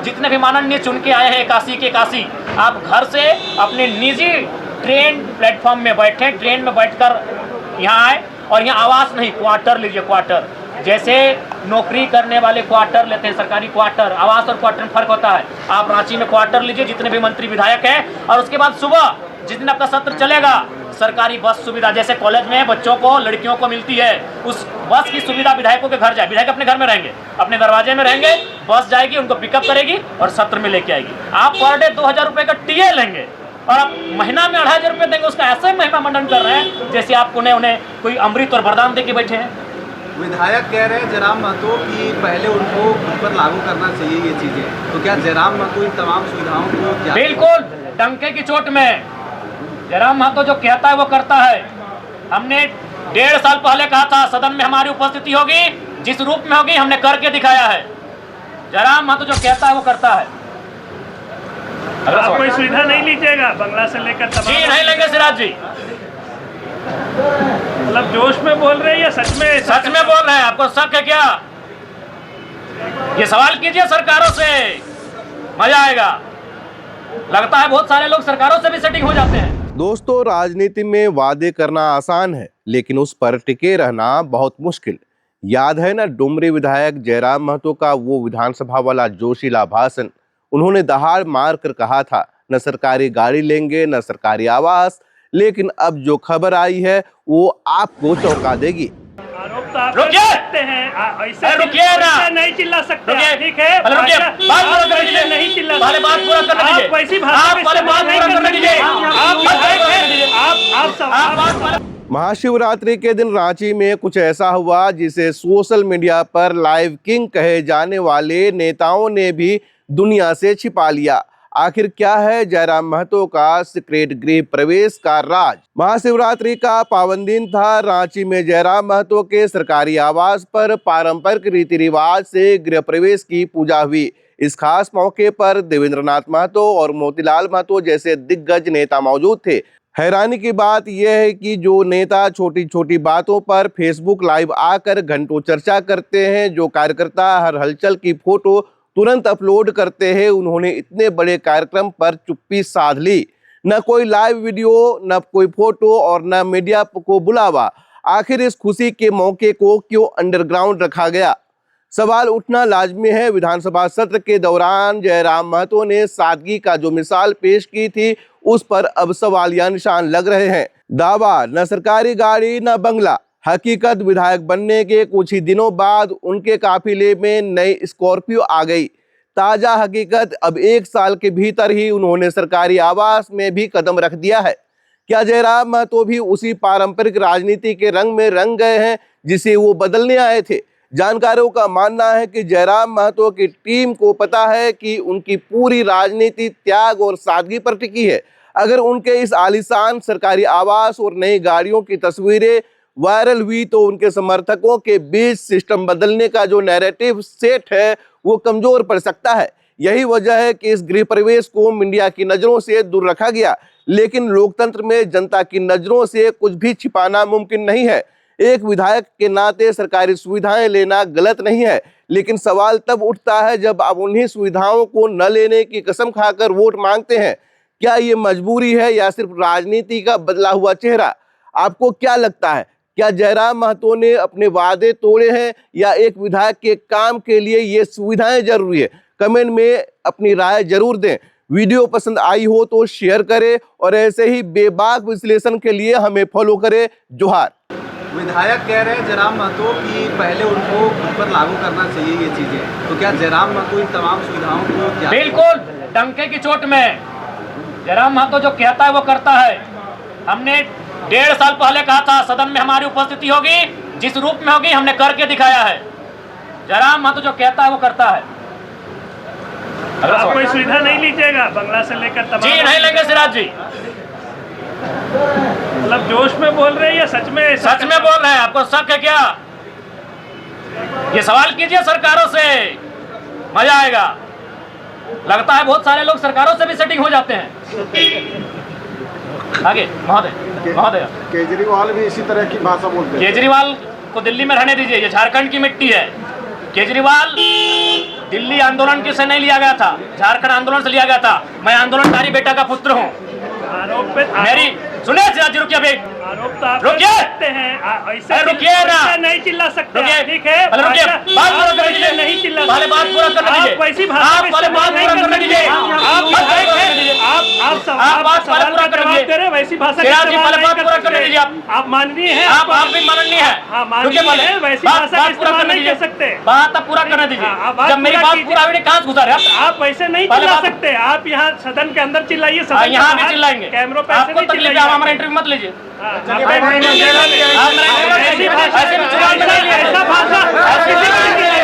जितने भी माननीय चुन के आए हैं काशी के काशी, आप घर से अपने निजी ट्रेन प्लेटफॉर्म में बैठे, ट्रेन में बैठकर यहाँ आए और यहाँ आवास नहीं, क्वार्टर लीजिए। क्वार्टर जैसे नौकरी करने वाले क्वार्टर लेते हैं, सरकारी क्वार्टर, आवास और क्वार्टर में फर्क होता है। आप रांची में क्वार्टर लीजिए, जितने भी मंत्री विधायक हैं, और उसके बाद सुबह जिस दिन आपका सत्र चलेगा, सरकारी बस सुविधा जैसे कॉलेज में बच्चों को, लड़कियों को मिलती है, उस बस की सुविधा विधायकों के घर जाए। विधायक अपने घर में रहेंगे, अपने दरवाजे में रहेंगे, बस जाएगी, उनको पिकअप करेगी और सत्र में लेके आएगी। आप पर डे 2000 रुपये का टीए लेंगे और आप महीना में 2500 रुपये देंगे। उसका ऐसे महिमा मंडन कर रहे हैं जैसे आप उन्हें कोई अमृत और वरदान दे के बैठे हैं। विधायक कह रहे हैं जयराम महतो कि पहले उनको खुद पर लागू करना चाहिए ये चीज़ें, तो क्या जयराम महतो इन तमाम सुविधाओं को बिल्कुल डंके की चोट में जयराम महतो जो कहता है वो करता है। हमने 1.5 साल पहले कहा था सदन में हमारी उपस्थिति होगी, जिस रूप में होगी हमने करके दिखाया है। जयराम महतो जो कहता है वो करता है। आप कोई सुविधा नहीं लीजिएगा बंगला से लेकर तमाम? जी नहीं लेंगे सिराज जी। मतलब जोश में बोल रहे हैं या सच में? सच में बोल रहे हैं। आपको शक है क्या? ये सवाल कीजिए सरकारों से, मजा आएगा। लगता है बहुत सारे लोग सरकारों से भी सेटिंग हो जाते हैं। दोस्तों, राजनीति में वादे करना आसान है, लेकिन उस पर टिके रहना बहुत मुश्किल। याद है ना डुमरी विधायक जयराम महतो का वो विधानसभा वाला जोशीला भाषण? उन्होंने दहाड़ मार कर कहा था न सरकारी गाड़ी लेंगे न सरकारी आवास, लेकिन अब जो खबर आई है वो आपको चौंका देगी। आरोप तो आप कर सकते हैं, ऐसे रुकिए ना, नहीं चिल्ला सकते, ठीक है? नहीं चिल्ला, पहले बात पूरा करने दीजिए। आप वैसी भाषा में पहले बात पूरा करने दीजिए। आप महाशिवरात्रि के दिन रांची में कुछ ऐसा हुआ जिसे सोशल मीडिया पर लाइव किंग कहे जाने वाले नेताओं ने भी दुनिया से छिपा लिया। आखिर क्या है जयराम महतो का सीक्रेट गृह प्रवेश का राज? महाशिवरात्रि का पावन दिन था। रांची में जयराम महतो के सरकारी आवास पर पारंपरिक रीति रिवाज से गृह प्रवेश की पूजा हुई। इस खास मौके पर देवेंद्रनाथ महतो और मोतीलाल महतो जैसे दिग्गज नेता मौजूद थे। हैरानी की बात यह है कि जो नेता छोटी छोटी बातों पर फेसबुक लाइव आकर घंटों चर्चा करते हैं, जो कार्यकर्ता हर हलचल की फोटो तुरंत अपलोड करते हैं, उन्होंने इतने बड़े कार्यक्रम पर चुप्पी साध ली। न कोई लाइव वीडियो, न कोई फोटो और न मीडिया को बुलावा। आखिर इस खुशी के मौके को क्यों अंडरग्राउंड रखा गया? सवाल उठना लाजमी है। विधानसभा सत्र के दौरान जयराम महतो ने सादगी का जो मिसाल पेश की थी, उस पर अब सवालिया निशान लग रहे हैं। दावा न सरकारी गाड़ी न बंगला, हकीकत विधायक बनने के कुछ ही दिनों बाद उनके काफिले में नई स्कॉर्पियो आ गई। ताजा हकीकत, अब 1 साल के भीतर ही उन्होंने सरकारी आवास में भी कदम रख दिया है। क्या जयराम महतो भी उसी पारंपरिक राजनीति के रंग में रंग गए हैं जिसे वो बदलने आए थे? जानकारों का मानना है कि जयराम महतो की टीम को पता है कि उनकी पूरी राजनीति त्याग और सादगी पर टिकी है। अगर उनके इस आलीशान सरकारी आवास और नई गाड़ियों की तस्वीरें वायरल हुई तो उनके समर्थकों के बीच सिस्टम बदलने का जो नैरेटिव सेट है वो कमजोर पड़ सकता है। यही वजह है कि इस गृह प्रवेश को मीडिया की नजरों से दूर रखा गया। लेकिन लोकतंत्र में जनता की नजरों से कुछ भी छिपाना मुमकिन नहीं है। एक विधायक के नाते सरकारी सुविधाएं लेना गलत नहीं है, लेकिन सवाल तब उठता है जब आप उन्हीं सुविधाओं को न लेने की कसम खाकर वोट मांगते हैं। क्या ये मजबूरी है या सिर्फ राजनीति का बदला हुआ चेहरा? आपको क्या लगता है? क्या जयराम महतो ने अपने वादे तोड़े हैं या एक विधायक के काम के लिए ये सुविधाएं जरूरी है? कमेंट में अपनी राय जरूर दें। वीडियो पसंद आई हो तो शेयर करें और ऐसे ही बेबाक विश्लेषण के लिए हमें फॉलो करें। जोहार। विधायक कह रहे हैं जयराम महतो कि पहले उनको खुद पर लागू करना चाहिए ये चीज़ें, तो क्या जयराम महतो इन तमाम सुविधाओं को बिल्कुल डंके की चोट में जयराम महतो जो कहता है वो करता है। हमने 1.5 साल पहले कहा था सदन में हमारी उपस्थिति होगी, जिस रूप में होगी हमने करके दिखाया है। जयराम महतो जो कहता है वो करता है। आप कोई सुविधा नहीं लीजिएगा बंगला से लेकर तमाम? जी नहीं लेंगे सिराज जी। मतलब जोश में बोल रहे हैं या सच में? सच में बोल रहे हैं। आपको शक है क्या? ये सवाल कीजिए सरकारों से, मजा आएगा। लगता है बहुत सारे लोग सरकारों से भी सेटिंग हो जाते हैं। आगे महोदय। केजरीवाल भी इसी तरह की भाषा बोलते हैं। केजरीवाल को दिल्ली में रहने दीजिए, ये झारखंड की मिट्टी है। केजरीवाल दिल्ली आंदोलन से नहीं लिया गया था, झारखंड आंदोलन से लिया गया था। मैं आंदोलनकारी बेटा का पुत्र हूँ। मेरी सुनिए जी, रुकिए अभी, आरोप तो आप रुकिए। कर सकते हैं, ऐसे रुकिए ना, ऐसे नहीं चिल्ला सकते रुकिए, आप, ठीक है? पहले रुकिए, ऐसा- बात पूरा आप करने ऐसे दीजिए, नहीं चिल्ला पहले बात सकते। पूरा करने दीजिए, आप वैसी भाषा आप में पहले बात इस्तेमाल नहीं पूरा कर करने दीजिए, सकते। आप बात पूरा करने दीजिए। आप आप सवाल बात सवाल पूरा का करने जवाब दीजिए। दे रहे हैं, वैसी भाषा का श्रीराम जी, इस्तेमाल पहले नहीं बात कर पूरा सकते। करने दीजिए आप माननीय हैं, आप भी माननीय है। हाँ, माननीय रुकिए पहले, है, वैसी बात भाषा का बात पूरा इस्तेमाल करने नहीं दीजिए। कर सकते। बात अब पूरा करने दीजिए। हाँ, बात जब मेरी पूरा बात कीजिए। पूरा हुई नहीं, कहाँ से घुसा रहे आप वैसे नहीं पहले चिल्ला बात- सकते। आप यहाँ सदन के अंदर चिल्लाइए, सदन के यहाँ भी बाहर चिल्लाएंगे। कैमरों पे ऐसे आपको नहीं तकलीफ है, चिल्लाइए। आप हमारा इंटरव्यू मत लीजिए। हाँ, आप आप मेरा इंटरव्यू मत लीजिए। ऐसी भाषा ऐसे भी चुनाव में नहीं लिए। ऐसा भाषा ऐसे भी नहीं लिए।